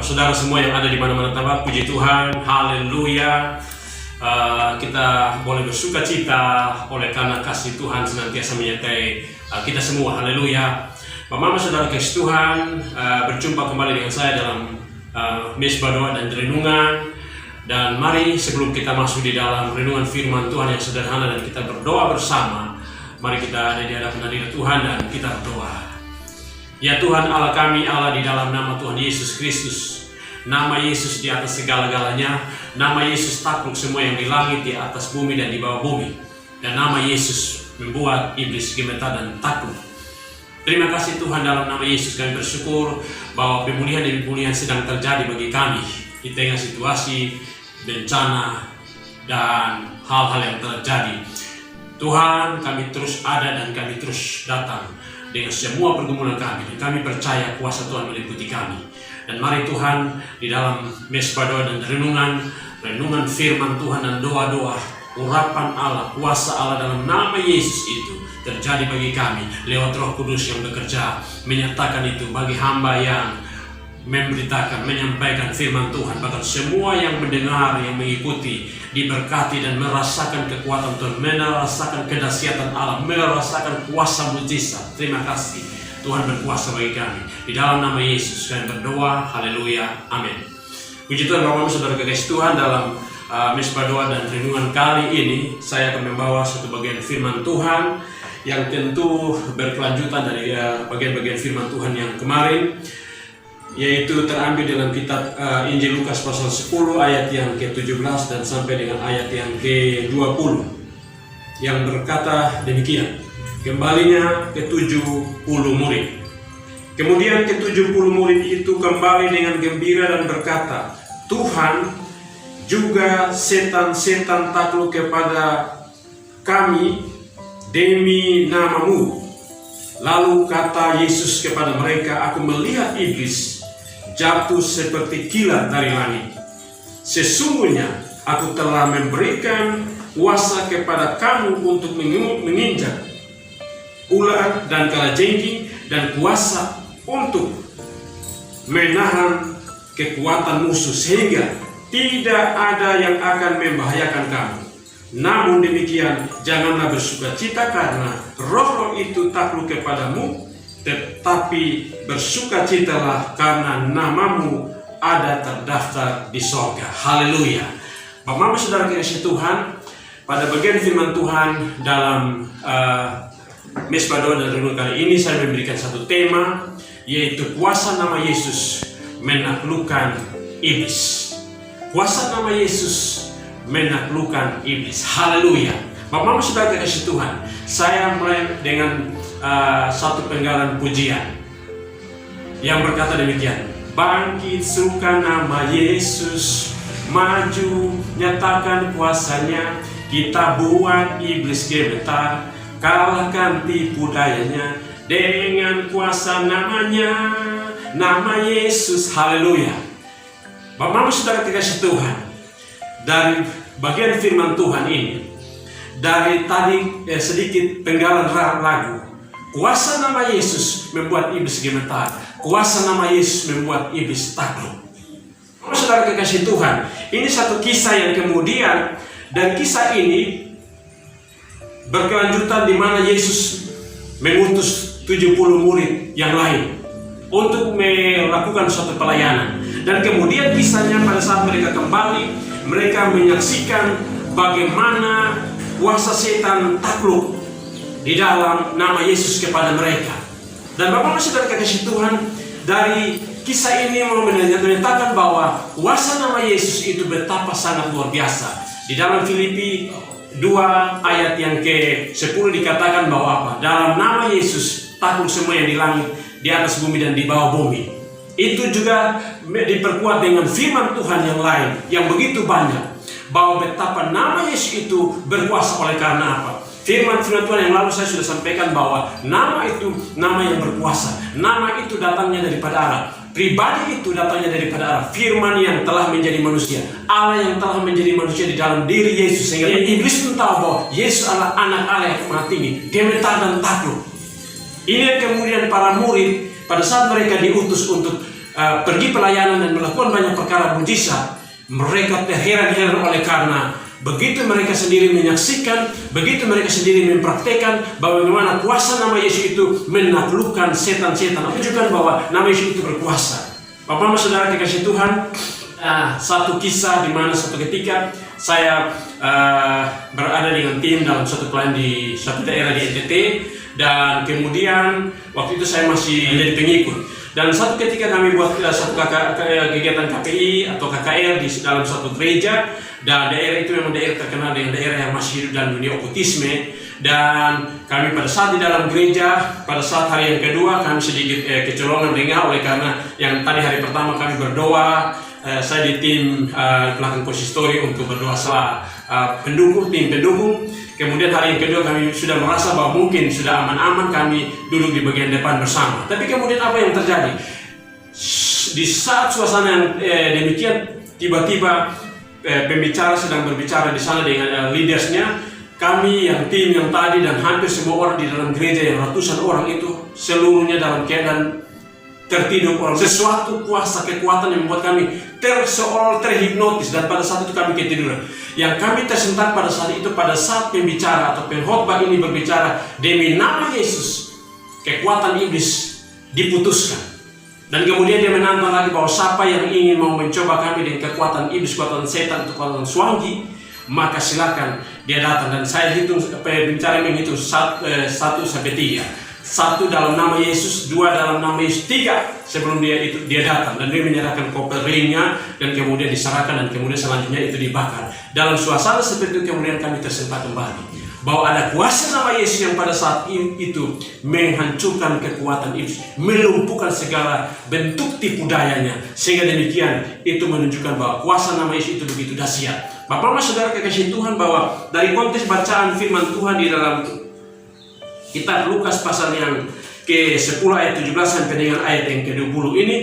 saudara semua yang ada di mana-mana tempat, puji Tuhan, haleluya. Kita boleh bersuka cita oleh karena kasih Tuhan senantiasa menyertai kita semua, haleluya. Bapak saudara kasih Tuhan, berjumpa kembali dengan saya dalam mesbah doa dan renungan. Dan mari sebelum kita masuk di dalam renungan firman Tuhan yang sederhana dan kita berdoa bersama, mari kita ada di hadapan hadirat Tuhan dan kita berdoa. Ya Tuhan Allah kami, Allah di dalam nama Tuhan Yesus Kristus, nama Yesus di atas segala-galanya, nama Yesus takluk semua yang di langit, di atas bumi dan di bawah bumi, dan nama Yesus membuat iblis gemetar dan takut. Terima kasih Tuhan, dalam nama Yesus kami bersyukur bahwa pemulihan demi pemulihan sedang terjadi bagi kami di tengah situasi bencana dan hal-hal yang terjadi. Tuhan, kami terus ada dan kami terus datang dengan semua pergumulan kami, dan kami percaya kuasa Tuhan meliputi kami. Dan mari Tuhan, di dalam mesbah doa dan renungan firman Tuhan dan doa-doa, urapan Allah, kuasa Allah dalam nama Yesus itu terjadi bagi kami lewat Roh Kudus yang bekerja, menyatakan itu bagi hamba yang memberitakan, menyampaikan firman Tuhan. Bahkan semua yang mendengar, yang mengikuti, diberkati dan merasakan kekuatan Tuhan, merasakan kedahsyatan Allah, merasakan kuasa mujizat. Terima kasih Tuhan berkuasa bagi kami. Di dalam nama Yesus kami berdoa, haleluya, amin. Puji Tuhan Bapak saudara kekasih Tuhan, dalam mesbah doa dan renungan kali ini saya akan membawa satu bagian firman Tuhan yang tentu berkelanjutan dari bagian-bagian firman Tuhan yang kemarin, yaitu terambil dalam kitab Injil Lukas pasal 10 ayat yang ke-17 dan sampai dengan ayat yang ke-20 yang berkata demikian. Kembalinya ke-70 murid. Kemudian ke-70 murid itu kembali dengan gembira dan berkata, Tuhan, juga setan-setan takluk kepada kami demi nama-Mu. Lalu kata Yesus kepada mereka, aku melihat iblis jatuh seperti kilat dari langit. Sesungguhnya aku telah memberikan kuasa kepada kamu untuk menginjak ular dan kalajengking, dan kuasa untuk menahan kekuatan musuh, sehingga tidak ada yang akan membahayakan kamu. Namun demikian, janganlah bersukacita karena roh-roh itu takluk kepadamu, tetapi bersukacitalah karena namamu ada terdaftar di sorga. Haleluya. Bapak saudara kekasih Tuhan, pada bagian firman Tuhan dalam mesbah doa dan renungan kali ini saya memberikan satu tema, yaitu kuasa nama Yesus menaklukkan iblis. Kuasa nama Yesus menaklukkan iblis. Haleluya. Bapak saudara kekasih Tuhan, saya mulai dengan satu penggalan pujian yang berkata demikian. Bangkit suka nama Yesus, maju nyatakan kuasanya, kita buat iblis gemetar, kalahkan tipu dayanya dengan kuasa namanya, nama Yesus. Haleluya. Bapak saudara kekasih Tuhan, dari bagian firman Tuhan ini, dari tadi sedikit penggalan lagu, kuasa nama Yesus membuat iblis gemetar, kuasa nama Yesus membuat iblis takluk. Saudara kekasih Tuhan, ini satu kisah yang kemudian, dan kisah ini berkelanjutan di mana Yesus mengutus 70 murid yang lain untuk melakukan suatu pelayanan. Dan kemudian kisahnya pada saat mereka kembali, mereka menyaksikan bagaimana kuasa setan takluk di dalam nama Yesus kepada mereka. Dan Bapak saudara kekasih Tuhan, dari kisah ini mau menyatakan bahwa kuasa nama Yesus itu betapa sangat luar biasa. Di dalam Filipi 2 ayat yang ke-10 dikatakan bahwa apa? Dalam nama Yesus takluk semua yang di langit, di atas bumi dan di bawah bumi. Itu juga diperkuat dengan firman Tuhan yang lain yang begitu banyak, bahwa betapa nama Yesus itu berkuasa. Oleh karena apa? Firman Tuhan yang lalu saya sudah sampaikan bahwa nama itu nama yang berkuasa. Nama itu datangnya daripada Allah. Pribadi itu datangnya daripada Allah. Firman yang telah menjadi manusia, Allah yang telah menjadi manusia di dalam diri Yesus, sehingga iblis pun tahu bahwa Yesus adalah anak Allah yang maha tinggi, gemetar dan takluk. Ini yang kemudian para murid pada saat mereka diutus untuk pergi pelayanan dan melakukan banyak perkara mujizat, mereka terheran-heran oleh karena begitu mereka sendiri menyaksikan, begitu mereka sendiri mempraktekkan bagaimana kuasa nama Yesus itu menaklukkan setan-setan, menunjukkan bahwa nama Yesus itu berkuasa. Bapak saudara kekasih Tuhan, satu kisah di mana satu ketika saya berada dengan tim dalam suatu pelayanan di suatu daerah di NTT, dan kemudian waktu itu saya masih menjadi pengikut. Dan satu ketika kami buat satu kegiatan KPI atau KKR di dalam suatu gereja, dan daerah itu memang daerah terkenal dengan daerah yang masih hidup dalam dunia okkultisme. Dan kami pada saat di dalam gereja, pada saat hari yang kedua kami sedikit kecolongan lengah oleh karena yang tadi hari pertama kami berdoa. Saya di tim belakang konsistori untuk berdoa sama tim pendukung. Kemudian hari yang kedua kami sudah merasa bahwa mungkin sudah aman-aman kami duduk di bagian depan bersama. Tapi kemudian apa yang terjadi? Di saat suasana yang demikian, tiba-tiba pembicara sedang berbicara di sana dengan leadersnya. Kami yang tim yang tadi dan hampir semua orang di dalam gereja yang ratusan orang itu seluruhnya dalam keadaan tertidur orang. Sesuatu kuasa kekuatan yang membuat kami seolah terhipnotis, dan pada saat itu kami ketiduran. Yang kami tersentak pada saat itu, pada saat pembicara atau pengkhotbah ini berbicara demi nama Yesus, kekuatan iblis diputuskan. Dan kemudian dia menantang lagi bahwa siapa yang ingin mau mencoba kami dengan kekuatan iblis, kekuatan setan, atau kekuatan swangi, maka silakan dia datang. Dan saya hitung, pembicara menghitung 1 sampai 3. 1 dalam nama Yesus, 2 dalam nama Yesus, 3 sebelum dia datang, dan dia menyerahkan koper ringnya, dan kemudian diserahkan, dan kemudian selanjutnya itu dibakar. Dalam suasana seperti itu kemudian kami tersentak kembali bahwa ada kuasa nama Yesus yang pada saat itu menghancurkan kekuatan iblis, melumpuhkan segala bentuk tipu dayanya, sehingga demikian itu menunjukkan bahwa kuasa nama Yesus itu begitu dahsyat. Bapak saudara kekasih Tuhan, bahwa dari konteks bacaan firman Tuhan di dalam kitab Lukas pasal yang ke-10 ayat 17 sampai dengan ayat yang ke-20 ini,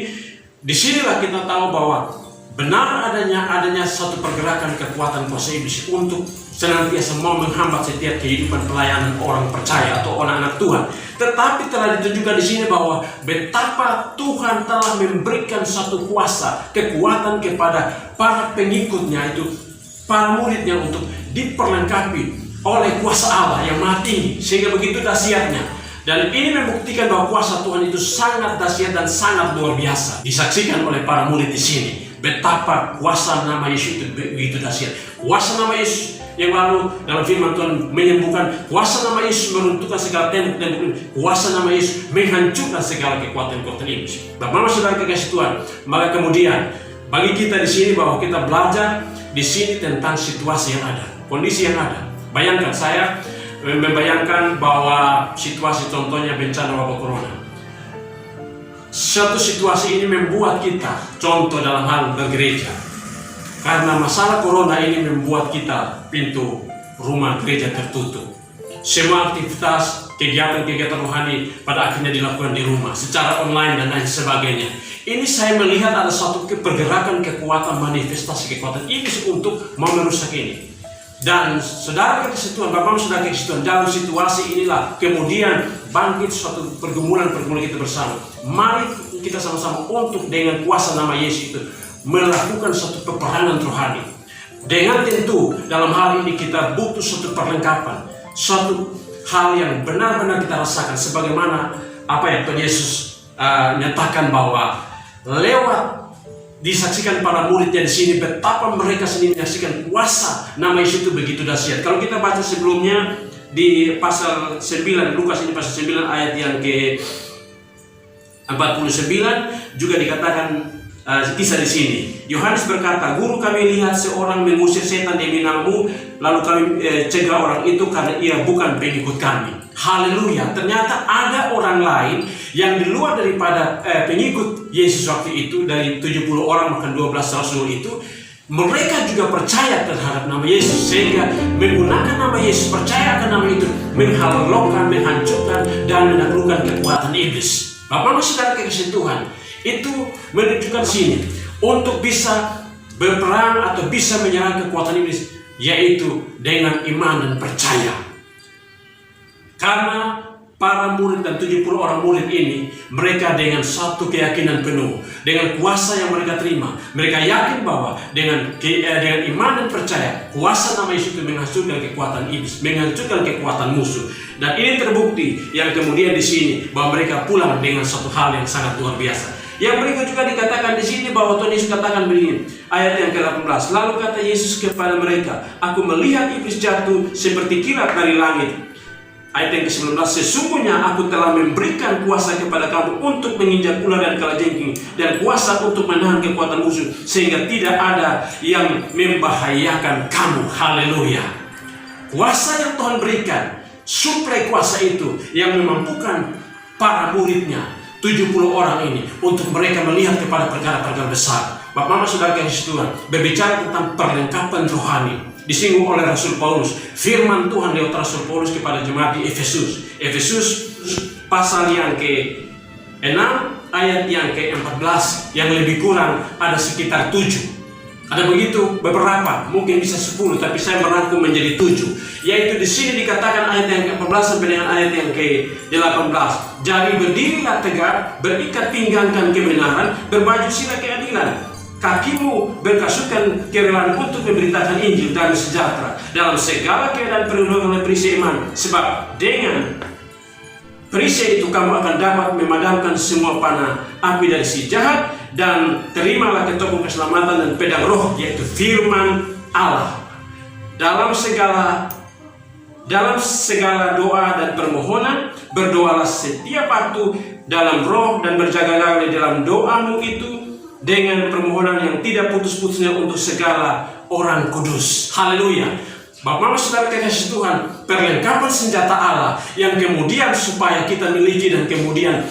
disinilah kita tahu bahwa benar adanya satu pergerakan kekuatan kuasa iblis untuk senantiasa mau menghambat setiap kehidupan pelayanan orang percaya atau anak-anak Tuhan. Tetapi telah ditunjukkan di sini bahwa betapa Tuhan telah memberikan satu kuasa, kekuatan kepada para pengikutnya itu, para muridnya, untuk diperlengkapi oleh kuasa Allah yang maha tinggi, sehingga begitu dahsyatnya. Dan ini membuktikan bahwa kuasa Tuhan itu sangat dahsyat dan sangat luar biasa. Disaksikan oleh para murid di sini betapa kuasa nama Yesus itu begitu dahsyat. Kuasa nama Yesus yang lalu dalam firman Tuhan menyembuhkan, kuasa nama Yesus meruntuhkan segala tembok-tembok, kuasa nama Yesus menghancurkan segala kekuatan-kekuatan iblis. Bapak saudara kekasih Tuhan, maka kemudian bagi kita di sini bahwa kita belajar di sini tentang situasi yang ada, kondisi yang ada. Bayangkan, saya membayangkan bahwa situasi contohnya bencana wabah corona. Suatu situasi ini membuat kita contoh dalam hal bergereja. Karena masalah corona ini membuat kita pintu rumah gereja tertutup. Semua aktivitas, kegiatan-kegiatan rohani pada akhirnya dilakukan di rumah, secara online dan lain sebagainya. Ini saya melihat ada satu pergerakan kekuatan, manifestasi kekuatan iblis untuk mau merusak ini. Dan saudara kekasih Tuhan, Bapak saudara kekasih Tuhan, dalam situasi inilah kemudian bangkit suatu pergumulan kita bersama. Mari kita sama-sama untuk dengan kuasa nama Yesus itu melakukan suatu peperangan rohani. Dengan tentu dalam hal ini kita butuh suatu perlengkapan, suatu hal yang benar-benar kita rasakan, sebagaimana apa yang Tuhan Yesus nyatakan bahwa lewat disaksikan para muridnya di sini betapa mereka sendiri menyaksikan kuasa nama Yesus itu begitu dahsyat. Kalau kita baca sebelumnya di pasal 9, Lukas ini pasal 9 ayat yang ke 49 juga dikatakan kisah di sini. Yohanes berkata, "Guru, kami lihat seorang mengusir setan demi namamu, lalu kami cegah orang itu karena ia bukan pengikut kami." Haleluya. Ternyata ada orang lain yang di luar daripada pengikut Yesus waktu itu, dari 70 orang bahkan 12 rasul itu, mereka juga percaya terhadap nama Yesus, sehingga menggunakan nama Yesus, percaya akan nama itu, menghalaukan, menghancurkan, dan menaklukkan kekuatan iblis. Bapak saudara kekasih Tuhan, itu menunjukkan sini untuk bisa berperang atau bisa menyerang kekuatan iblis, yaitu dengan iman dan percaya. Karena para murid dan 70 orang murid ini, mereka dengan satu keyakinan penuh, dengan kuasa yang mereka terima, mereka yakin bahwa dengan iman dan percaya, kuasa nama Yesus itu menghancurkan kekuatan iblis, menghancurkan kekuatan musuh. Dan ini terbukti yang kemudian di sini bahwa mereka pulang dengan satu hal yang sangat luar biasa. Yang berikut juga dikatakan di sini bahwa Tuhan Yesus katakan begini, ayat yang ke-18. Lalu kata Yesus kepada mereka, aku melihat iblis jatuh seperti kilat dari langit. Ayat yang ke-19, sesungguhnya aku telah memberikan kuasa kepada kamu untuk menginjak ular dan kalajengking, dan kuasa untuk menahan kekuatan musuh, sehingga tidak ada yang membahayakan kamu. Haleluya. Kuasa yang Tuhan berikan, suplai kuasa itu yang memampukan para muridnya, 70 orang ini, untuk mereka melihat kepada perkara-perkara besar. Bapak-bapak saudara kasih Tuhan, berbicara tentang perlengkapan rohani, disinggung oleh Rasul Paulus. Firman Tuhan lewat Rasul Paulus kepada jemaat di Efesus. Efesus pasal yang ke-6 ayat yang ke-14, yang lebih kurang ada sekitar 7. Ada begitu beberapa, mungkin bisa 10, tapi saya merangkum menjadi 7. Yaitu di sini dikatakan ayat yang ke-14 sampai dengan ayat yang ke-18. Jadi berdirilah tegak, berikat pinggangkan kebenaran, berbaju sila keadilan. Kakimu berkasukan kerelaan untuk memberitakan Injil dan sejahtera dalam segala keadaan penuh oleh perisai iman. Sebab dengan perisai itu kamu akan dapat memadamkan semua panah api dari si jahat, dan terimalah ketopong keselamatan dan pedang roh, yaitu firman Allah. Dalam segala doa dan permohonan, berdoalah setiap waktu dalam roh, dan berjaga-jagalah dalam doamu itu dengan permohonan yang tidak putus-putusnya untuk segala orang kudus. Haleluya. Bapak-bapak saudara kasih Tuhan, perlengkapan senjata Allah yang kemudian supaya kita miliki dan kemudian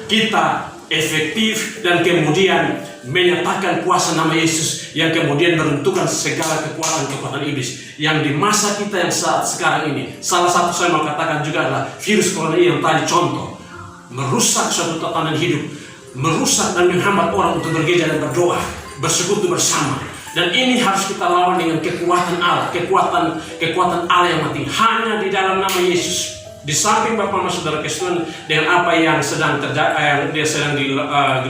kita efektif dan kemudian menyatakan kuasa nama Yesus yang kemudian meruntuhkan segala kekuatan iblis yang di masa kita yang saat sekarang ini. Salah satu saya mau katakan juga adalah virus corona yang tadi contoh, merusak suatu tatanan hidup, merusak dan menghambat orang untuk bergereja dan berdoa, bersekutu bersama. Dan ini harus kita lawan dengan kekuatan Allah, kekuatan Allah yang mati hanya di dalam nama Yesus. Di samping Bapak Mas Saudara Kristen dengan apa yang sedang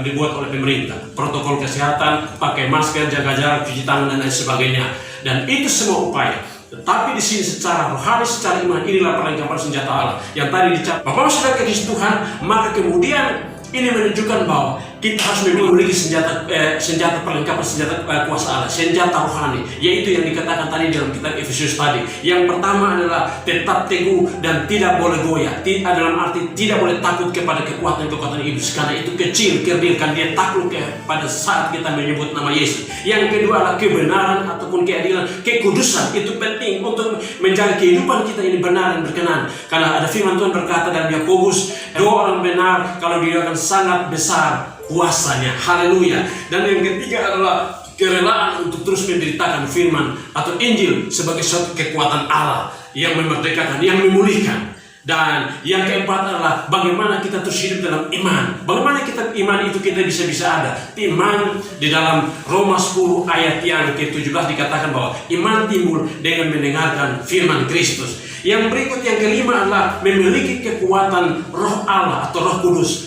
dibuat oleh pemerintah, protokol kesehatan, pakai masker, jaga jarak, cuci tangan dan lain sebagainya. Dan itu semua upaya. Tetapi di sini secara rohani, secara iman, inilah perlengkapan senjata Allah yang tadi dicatat. Bapak Mas Saudara Kristen Tuhan, maka kemudian ini menunjukkan bahwa kita harus memiliki senjata perlengkapan senjata kuasa Allah, senjata rohani, yaitu yang dikatakan tadi dalam kitab Efesus tadi. Yang pertama adalah tetap teguh dan tidak boleh goyah. Dalam arti tidak boleh takut kepada kekuatan iblis, karena itu kecil, kerdilkan dia takluk pada saat kita menyebut nama Yesus. Yang kedua adalah kebenaran ataupun keadilan, kekudusan. Itu penting untuk menjaga kehidupan kita ini benar dan berkenan. Karena ada firman Tuhan berkata dalam Yakobus, doa orang benar kalau dia akan sangat besar kuasanya. Haleluya. Dan yang ketiga adalah kerelaan untuk terus memberitakan firman atau Injil sebagai suatu kekuatan Allah yang memerdekakan, yang memulihkan. Dan yang keempat adalah bagaimana kita terus hidup dalam iman. Bagaimana iman itu kita bisa ada. Iman di dalam Roma 10 ayat yang ke-17 dikatakan bahwa iman timbul dengan mendengarkan firman Kristus. Yang berikut yang kelima adalah memiliki kekuatan roh Allah atau roh kudus.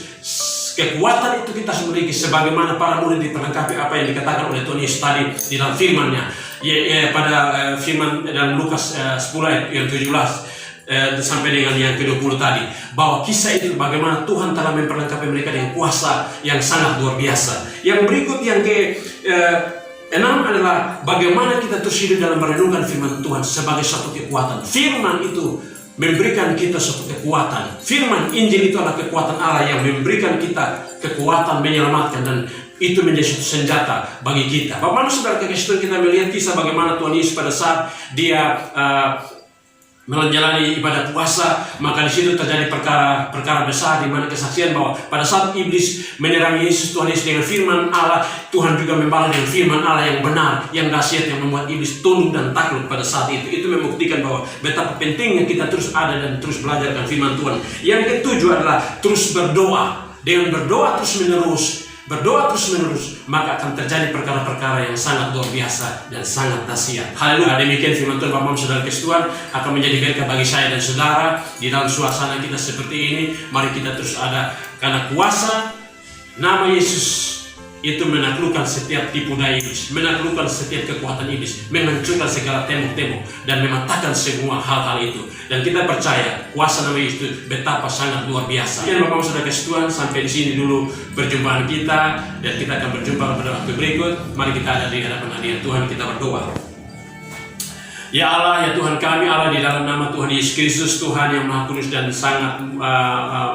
Kekuatan itu kita harus memiliki sebagaimana para murid diperlengkapi apa yang dikatakan oleh Tuhan Yesus tadi di dalam firman-Nya. Pada firman dalam Lukas 10 ayat yang 17 sampai dengan yang ke-20 tadi, bahwa kisah itu bagaimana Tuhan telah memperlengkapi mereka dengan kuasa yang sangat luar biasa. Yang berikut yang ke-6 adalah bagaimana kita terus hidup dalam merenungkan firman Tuhan sebagai suatu kekuatan. Firman itu memberikan kita suatu kekuatan. Firman Injil itu adalah kekuatan Allah yang memberikan kita kekuatan menyelamatkan, dan itu menjadi suatu senjata bagi kita. Bapak Saudara kekasih Tuhan, kita melihat kisah bagaimana Tuhan Yesus pada saat dia menjalani ibadah puasa, maka di situ terjadi perkara besar di mana kesaksian bahwa pada saat iblis menyerang Yesus, Tuhan Yesus dengan firman Allah, Tuhan juga membalas dengan firman Allah yang benar, yang dahsyat, yang membuat iblis tunduk dan takluk pada saat itu. Itu membuktikan bahwa betapa pentingnya kita terus ada dan terus belajarkan firman Tuhan. Yang ketujuh adalah terus berdoa. Dengan berdoa terus menerus, berdoa terus-menerus, maka akan terjadi perkara-perkara yang sangat luar biasa dan sangat dahsyat. Haleluya. Demikian firman Tuhan Bapak Saudara Tuhan akan menjadi berkat bagi saya dan saudara di dalam suasana kita seperti ini. Mari kita terus ada, karena kuasa nama Yesus itu menaklukkan setiap tipu daya iblis, menaklukkan setiap kekuatan iblis, menghancurkan segala tembok-tembok dan mematahkan semua hal-hal itu. Dan kita percaya kuasa nama Yesus itu betapa sangat luar biasa. Bapak Bapak Saudara Tuhan, sampai di sini dulu perjumpaan kita, dan kita akan berjumpa pada waktu berikut. Mari kita ada di hadapan hadirat Tuhan, kita berdoa. Ya Allah, ya Tuhan kami, Allah, di dalam nama Tuhan Yesus Kristus, Tuhan yang Maha Kudus dan sangat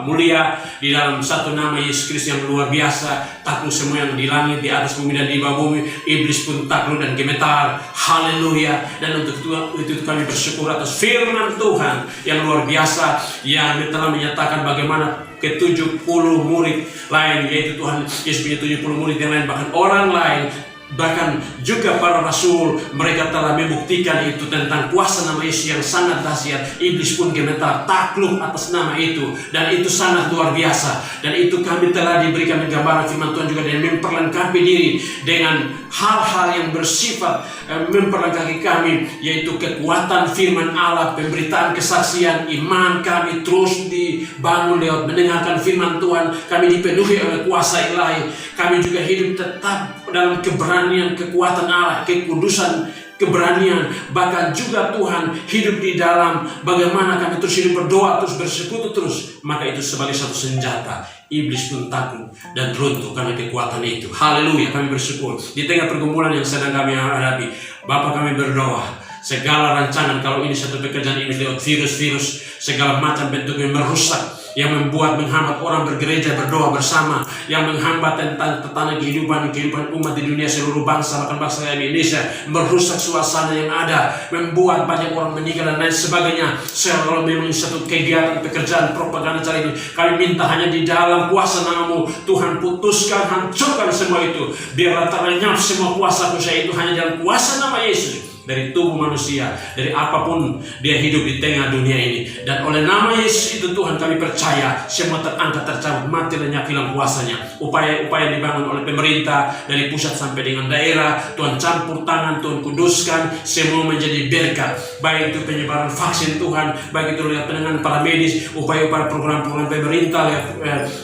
mulia, di dalam satu nama Yesus Kristus yang luar biasa, takluk semua yang di langit, di atas bumi dan di bawah bumi, iblis pun takluk dan gemetar. Haleluya. Dan untuk itu kami bersyukur atas firman Tuhan yang luar biasa, yang telah menyatakan bagaimana ke-70 murid lain, yaitu Tuhan Yesus punya 70 murid yang lain, bahkan orang lain, bahkan juga para rasul, mereka telah membuktikan itu tentang kuasa nama Yesus yang sangat dahsyat. Iblis pun gemetar, takluk atas nama itu, dan itu sangat luar biasa. Dan itu kami telah diberikan gambaran firman Tuhan juga, dan memperlengkapi diri dengan hal-hal yang bersifat memperlengkapi kami, yaitu kekuatan firman Allah, pemberitaan kesaksian, iman kami terus dibangun lewat mendengarkan firman Tuhan. Kami dipenuhi oleh kuasa ilahi. Kami juga hidup tetap dalam keberanian, kekuatan Allah, kekudusan, keberanian. Bahkan juga Tuhan hidup di dalam bagaimana kami terus hidup berdoa, terus bersekutu terus. Maka itu sebagai satu senjata. Iblis pun takut dan runtuh karena kekuatan itu. Haleluya, kami bersyukur. Di tengah pergumulan yang sedang kami hadapi, Bapa, kami berdoa, segala rancangan, kalau ini satu pekerjaan ini lewat virus-virus, segala macam bentuk yang merusak, yang membuat menghambat orang bergereja, berdoa bersama, yang menghambat tentang tatanan kehidupan umat di dunia, seluruh bangsa, bahkan bangsa Indonesia, merusak suasana yang ada, membuat banyak orang meninggal dan lain sebagainya. Kalau memang satu kegiatan pekerjaan propaganda cari ini, kami minta hanya di dalam kuasa nama-Mu, Tuhan, putuskan, hancurkan semua itu. Biarlah terlenyap semua kuasa itu hanya dalam kuasa nama Yesus. Dari tubuh manusia, dari apapun dia hidup di tengah dunia ini. Dan oleh nama Yesus itu Tuhan, kami percaya semua terangkat, tercabut, mati, lenyap, hilang kuasanya. Upaya-upaya dibangun oleh pemerintah dari pusat sampai dengan daerah, Tuhan campur tangan, Tuhan kuduskan, semua menjadi berkat. Baik itu penyebaran vaksin Tuhan, baik itu lewat penanganan para medis, upaya-upaya program-program pemerintah,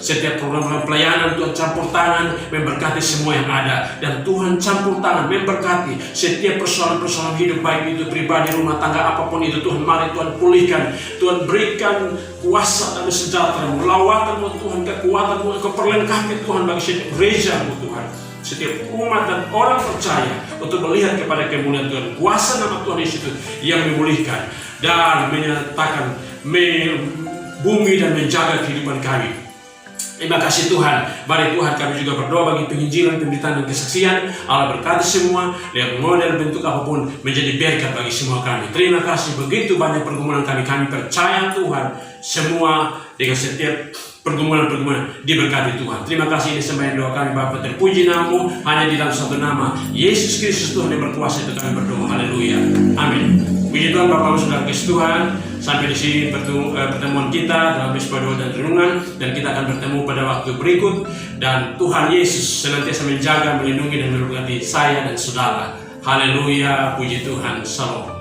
setiap program-program pelayanan, Tuhan campur tangan, memberkati semua yang ada. Dan Tuhan campur tangan, memberkati setiap persoalan-persoalan hidup, baik itu pribadi, rumah tangga, apapun itu. Tuhan, mari Tuhan pulihkan, Tuhan berikan kuasa dan sejahtera, lawatan-Mu Tuhan, kekuatan-Mu, keperlengkapan Tuhan bagi setiap gereja-Mu Tuhan, setiap umat dan orang percaya untuk melihat kepada kemuliaan Tuhan. Kuasa nama Tuhan Yesus itu yang memulihkan dan menyatakan bumi dan menjaga kehidupan kami. Terima kasih Tuhan. Mari Tuhan, kami juga berdoa bagi penginjilan, pemberitaan dan kesaksian. Allah berkati semua, lihat model bentuk apapun menjadi berkat bagi semua kami. Terima kasih, begitu banyak pergumulan kami percaya Tuhan, semua dengan setiap pergumulan diberkati Tuhan. Terima kasih, ini sembahyang doa kami Bapa, terpuji nama-Mu, hanya di dalam satu nama Yesus Kristus Tuhan yang berkuasa itu kami berdoa. Haleluya, amin. Puji Tuhan. Bapak Saudara Tuhan, sampai di sini pertemuan kita dalam Misa Doa dan Renungan, dan kita akan bertemu pada waktu berikut. Dan Tuhan Yesus senantiasa menjaga, melindungi dan memberkati saya dan saudara. Haleluya, puji Tuhan. Shalom.